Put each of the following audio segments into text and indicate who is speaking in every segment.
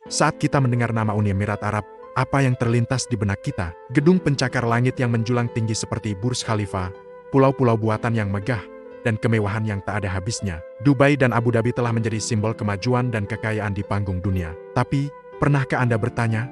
Speaker 1: Saat kita mendengar nama Uni Emirat Arab, apa yang terlintas di benak kita? Gedung pencakar langit yang menjulang tinggi seperti Burj Khalifa, pulau-pulau buatan yang megah, dan kemewahan yang tak ada habisnya. Dubai dan Abu Dhabi telah menjadi simbol kemajuan dan kekayaan di panggung dunia. Tapi, pernahkah Anda bertanya,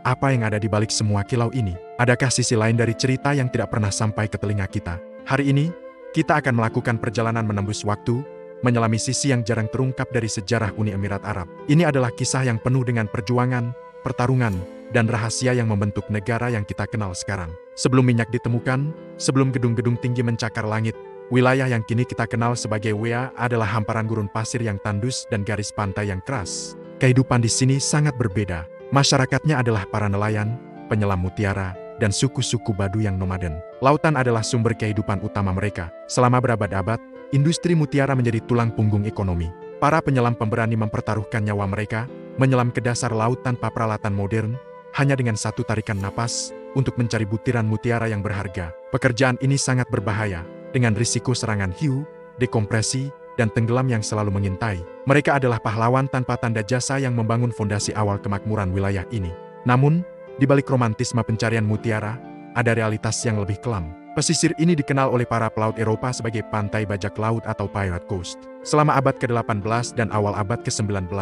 Speaker 1: apa yang ada di balik semua kilau ini? Adakah sisi lain dari cerita yang tidak pernah sampai ke telinga kita? Hari ini, kita akan melakukan perjalanan menembus waktu, menyelami sisi yang jarang terungkap dari sejarah Uni Emirat Arab. Ini adalah kisah yang penuh dengan perjuangan, pertarungan, dan rahasia yang membentuk negara yang kita kenal sekarang. Sebelum minyak ditemukan, sebelum gedung-gedung tinggi mencakar langit, wilayah yang kini kita kenal sebagai WEA adalah hamparan gurun pasir yang tandus dan garis pantai yang keras. Kehidupan di sini sangat berbeda. Masyarakatnya adalah para nelayan, penyelam mutiara, dan suku-suku Baduy yang nomaden. Lautan adalah sumber kehidupan utama mereka. Selama berabad-abad, industri mutiara menjadi tulang punggung ekonomi. Para penyelam pemberani mempertaruhkan nyawa mereka, menyelam ke dasar laut tanpa peralatan modern, hanya dengan satu tarikan napas, untuk mencari butiran mutiara yang berharga. Pekerjaan ini sangat berbahaya, dengan risiko serangan hiu, dekompresi, dan tenggelam yang selalu mengintai. Mereka adalah pahlawan tanpa tanda jasa yang membangun fondasi awal kemakmuran wilayah ini. Namun, di balik romantisme pencarian mutiara, ada realitas yang lebih kelam. Pesisir ini dikenal oleh para pelaut Eropa sebagai pantai bajak laut atau pirate coast. Selama abad ke-18 dan awal abad ke-19,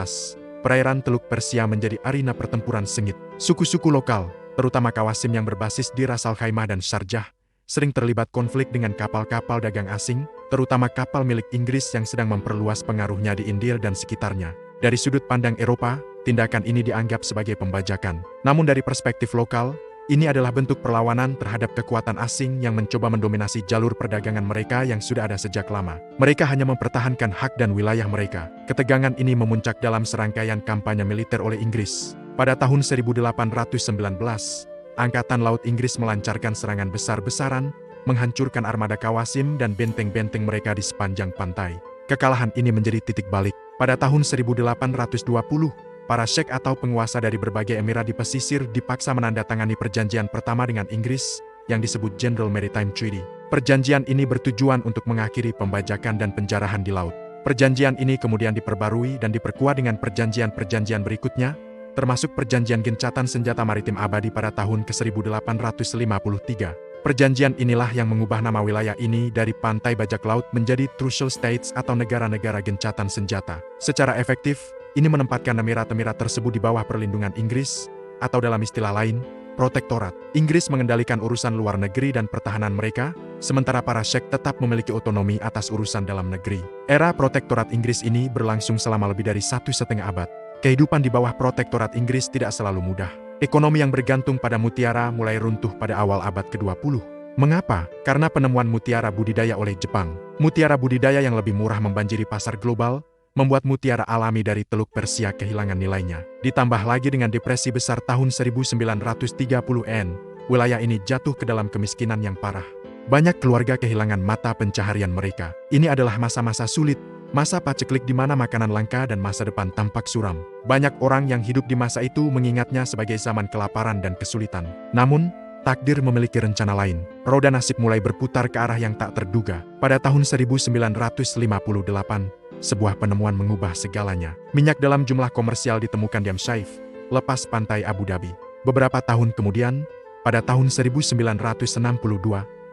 Speaker 1: perairan Teluk Persia menjadi arena pertempuran sengit. Suku-suku lokal, terutama Kawasim yang berbasis di Ras Al Khaimah dan Sharjah, sering terlibat konflik dengan kapal-kapal dagang asing, terutama kapal milik Inggris yang sedang memperluas pengaruhnya di India dan sekitarnya. Dari sudut pandang Eropa, tindakan ini dianggap sebagai pembajakan. Namun dari perspektif lokal, ini adalah bentuk perlawanan terhadap kekuatan asing yang mencoba mendominasi jalur perdagangan mereka yang sudah ada sejak lama. Mereka hanya mempertahankan hak dan wilayah mereka. Ketegangan ini memuncak dalam serangkaian kampanye militer oleh Inggris. Pada tahun 1819, Angkatan Laut Inggris melancarkan serangan besar-besaran, menghancurkan armada Kawasim dan benteng-benteng mereka di sepanjang pantai. Kekalahan ini menjadi titik balik. Pada tahun 1820, para syekh atau penguasa dari berbagai emirat di pesisir dipaksa menandatangani perjanjian pertama dengan Inggris, yang disebut General Maritime Treaty. Perjanjian ini bertujuan untuk mengakhiri pembajakan dan penjarahan di laut. Perjanjian ini kemudian diperbarui dan diperkuat dengan perjanjian-perjanjian berikutnya, termasuk perjanjian gencatan senjata maritim abadi pada tahun ke-1853. Perjanjian inilah yang mengubah nama wilayah ini dari pantai bajak laut menjadi Trucial States atau negara-negara gencatan senjata. Secara efektif, ini menempatkan emirat-emirat tersebut di bawah perlindungan Inggris, atau dalam istilah lain, protektorat. Inggris mengendalikan urusan luar negeri dan pertahanan mereka, sementara para syekh tetap memiliki otonomi atas urusan dalam negeri. Era protektorat Inggris ini berlangsung selama lebih dari 1,5 abad. Kehidupan di bawah protektorat Inggris tidak selalu mudah. Ekonomi yang bergantung pada mutiara mulai runtuh pada awal abad ke-20. Mengapa? Karena penemuan mutiara budidaya oleh Jepang. Mutiara budidaya yang lebih murah membanjiri pasar global, membuat mutiara alami dari Teluk Persia kehilangan nilainya. Ditambah lagi dengan depresi besar tahun 1930-an, wilayah ini jatuh ke dalam kemiskinan yang parah. Banyak keluarga kehilangan mata pencaharian mereka. Ini adalah masa-masa sulit, masa paceklik di mana makanan langka dan masa depan tampak suram. Banyak orang yang hidup di masa itu mengingatnya sebagai zaman kelaparan dan kesulitan. Namun, takdir memiliki rencana lain. Roda nasib mulai berputar ke arah yang tak terduga. Pada tahun 1958, sebuah penemuan mengubah segalanya. Minyak dalam jumlah komersial ditemukan di Amsaif, lepas pantai Abu Dhabi. Beberapa tahun kemudian, pada tahun 1962,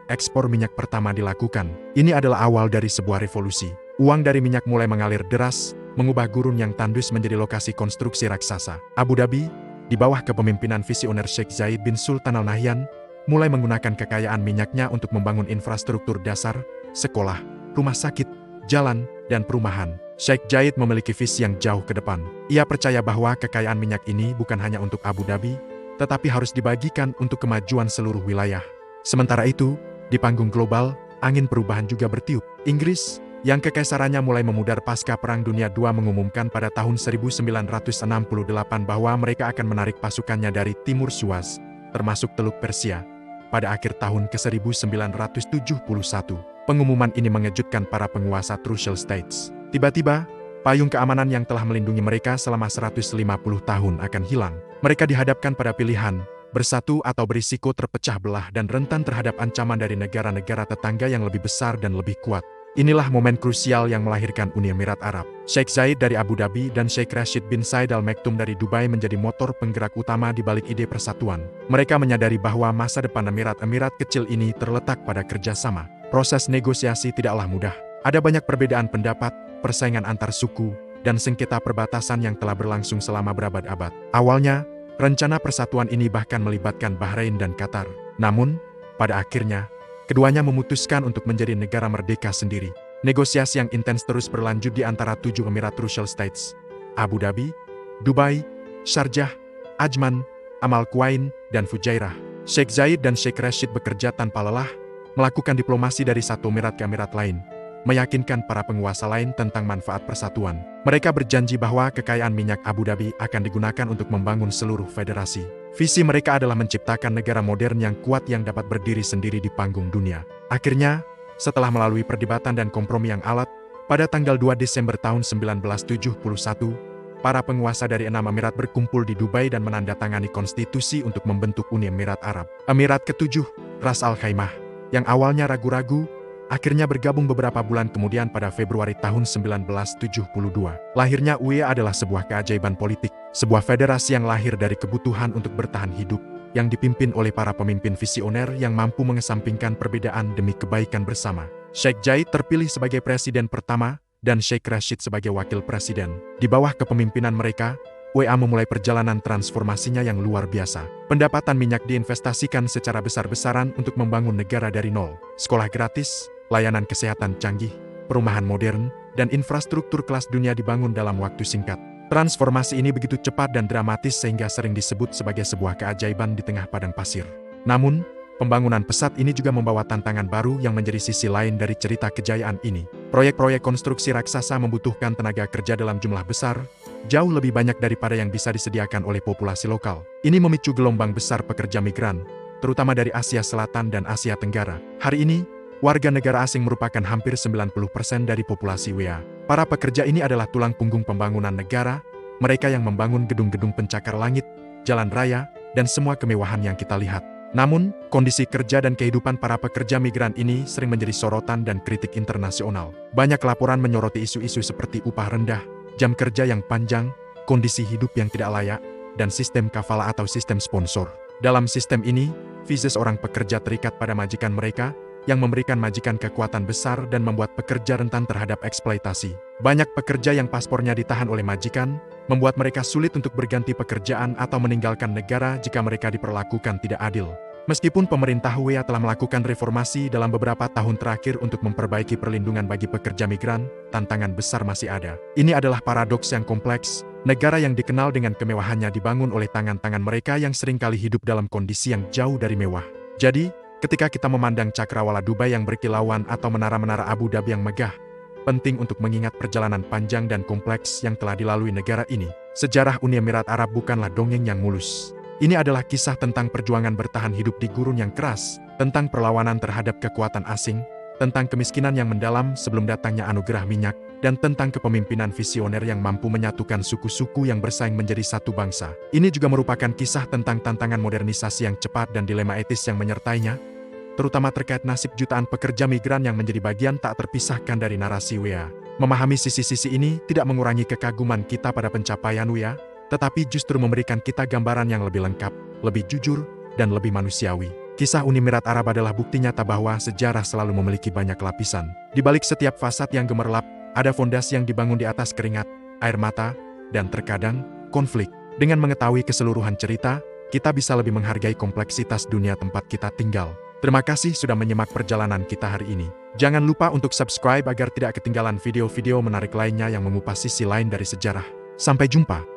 Speaker 1: ekspor minyak pertama dilakukan. Ini adalah awal dari sebuah revolusi. Uang dari minyak mulai mengalir deras, mengubah gurun yang tandus menjadi lokasi konstruksi raksasa. Abu Dhabi, di bawah kepemimpinan visioner Sheikh Zayed bin Sultan Al Nahyan, mulai menggunakan kekayaan minyaknya untuk membangun infrastruktur dasar, sekolah, rumah sakit, jalan, dan perumahan. Sheikh Zayed memiliki visi yang jauh ke depan. Ia percaya bahwa kekayaan minyak ini bukan hanya untuk Abu Dhabi, tetapi harus dibagikan untuk kemajuan seluruh wilayah. Sementara itu, di panggung global, angin perubahan juga bertiup. Inggris, yang kekaisarannya mulai memudar pasca Perang Dunia II, mengumumkan pada tahun 1968 bahwa mereka akan menarik pasukannya dari Timur Suez, termasuk Teluk Persia, pada akhir tahun ke-1971. Pengumuman ini mengejutkan para penguasa Trucial States. Tiba-tiba, payung keamanan yang telah melindungi mereka selama 150 tahun akan hilang. Mereka dihadapkan pada pilihan, bersatu atau berisiko terpecah belah dan rentan terhadap ancaman dari negara-negara tetangga yang lebih besar dan lebih kuat. Inilah momen krusial yang melahirkan Uni Emirat Arab. Sheikh Zayed dari Abu Dhabi dan Sheikh Rashid bin Said Al Maktoum dari Dubai menjadi motor penggerak utama di balik ide persatuan. Mereka menyadari bahwa masa depan Emirat-Emirat kecil ini terletak pada kerjasama. Proses negosiasi tidaklah mudah. Ada banyak perbedaan pendapat, persaingan antar suku, dan sengketa perbatasan yang telah berlangsung selama berabad-abad. Awalnya, rencana persatuan ini bahkan melibatkan Bahrain dan Qatar. Namun, pada akhirnya, keduanya memutuskan untuk menjadi negara merdeka sendiri. Negosiasi yang intens terus berlanjut di antara 7 Emirat Russell States, Abu Dhabi, Dubai, Sharjah, Ajman, Amal Quwain, dan Fujairah. Sheikh Zayed dan Sheikh Rashid bekerja tanpa lelah, melakukan diplomasi dari satu emirat ke emirat lain, meyakinkan para penguasa lain tentang manfaat persatuan. Mereka berjanji bahwa kekayaan minyak Abu Dhabi akan digunakan untuk membangun seluruh federasi. Visi mereka adalah menciptakan negara modern yang kuat yang dapat berdiri sendiri di panggung dunia. Akhirnya, setelah melalui perdebatan dan kompromi yang alot, pada tanggal 2 Desember tahun 1971, para penguasa dari 6 emirat berkumpul di Dubai dan menandatangani konstitusi untuk membentuk Uni Emirat Arab. Emirat ke-7, Ras Al Khaimah, yang awalnya ragu-ragu, akhirnya bergabung beberapa bulan kemudian pada Februari tahun 1972. Lahirnya UE adalah sebuah keajaiban politik, sebuah federasi yang lahir dari kebutuhan untuk bertahan hidup, yang dipimpin oleh para pemimpin visioner yang mampu mengesampingkan perbedaan demi kebaikan bersama. Sheikh Zayed terpilih sebagai presiden pertama, dan Sheikh Rashid sebagai wakil presiden. Di bawah kepemimpinan mereka, UEA memulai perjalanan transformasinya yang luar biasa. Pendapatan minyak diinvestasikan secara besar-besaran untuk membangun negara dari nol. Sekolah gratis, layanan kesehatan canggih, perumahan modern, dan infrastruktur kelas dunia dibangun dalam waktu singkat. Transformasi ini begitu cepat dan dramatis sehingga sering disebut sebagai sebuah keajaiban di tengah padang pasir. Namun, pembangunan pesat ini juga membawa tantangan baru yang menjadi sisi lain dari cerita kejayaan ini. Proyek-proyek konstruksi raksasa membutuhkan tenaga kerja dalam jumlah besar, jauh lebih banyak daripada yang bisa disediakan oleh populasi lokal. Ini memicu gelombang besar pekerja migran, terutama dari Asia Selatan dan Asia Tenggara. Hari ini, warga negara asing merupakan hampir 90% dari populasi UEA. Para pekerja ini adalah tulang punggung pembangunan negara, mereka yang membangun gedung-gedung pencakar langit, jalan raya, dan semua kemewahan yang kita lihat. Namun, kondisi kerja dan kehidupan para pekerja migran ini sering menjadi sorotan dan kritik internasional. Banyak laporan menyoroti isu-isu seperti upah rendah, jam kerja yang panjang, kondisi hidup yang tidak layak, dan sistem kafala atau sistem sponsor. Dalam sistem ini, visa seorang pekerja terikat pada majikan mereka, yang memberikan majikan kekuatan besar dan membuat pekerja rentan terhadap eksploitasi. Banyak pekerja yang paspornya ditahan oleh majikan, membuat mereka sulit untuk berganti pekerjaan atau meninggalkan negara jika mereka diperlakukan tidak adil. Meskipun pemerintah UEA telah melakukan reformasi dalam beberapa tahun terakhir untuk memperbaiki perlindungan bagi pekerja migran, tantangan besar masih ada. Ini adalah paradoks yang kompleks. Negara yang dikenal dengan kemewahannya dibangun oleh tangan-tangan mereka yang seringkali hidup dalam kondisi yang jauh dari mewah. Jadi, ketika kita memandang cakrawala Dubai yang berkilauan atau menara-menara Abu Dhabi yang megah, penting untuk mengingat perjalanan panjang dan kompleks yang telah dilalui negara ini. Sejarah Uni Emirat Arab bukanlah dongeng yang mulus. Ini adalah kisah tentang perjuangan bertahan hidup di gurun yang keras, tentang perlawanan terhadap kekuatan asing, tentang kemiskinan yang mendalam sebelum datangnya anugerah minyak, dan tentang kepemimpinan visioner yang mampu menyatukan suku-suku yang bersaing menjadi satu bangsa. Ini juga merupakan kisah tentang tantangan modernisasi yang cepat dan dilema etis yang menyertainya, terutama terkait nasib jutaan pekerja migran yang menjadi bagian tak terpisahkan dari narasi UEA. Memahami sisi-sisi ini tidak mengurangi kekaguman kita pada pencapaian UEA, tetapi justru memberikan kita gambaran yang lebih lengkap, lebih jujur, dan lebih manusiawi. Kisah Uni Emirat Arab adalah bukti nyata bahwa sejarah selalu memiliki banyak lapisan. Di balik setiap fasad yang gemerlap, ada fondasi yang dibangun di atas keringat, air mata, dan terkadang, konflik. Dengan mengetahui keseluruhan cerita, kita bisa lebih menghargai kompleksitas dunia tempat kita tinggal. Terima kasih sudah menyimak perjalanan kita hari ini. Jangan lupa untuk subscribe agar tidak ketinggalan video-video menarik lainnya yang mengupas sisi lain dari sejarah. Sampai jumpa.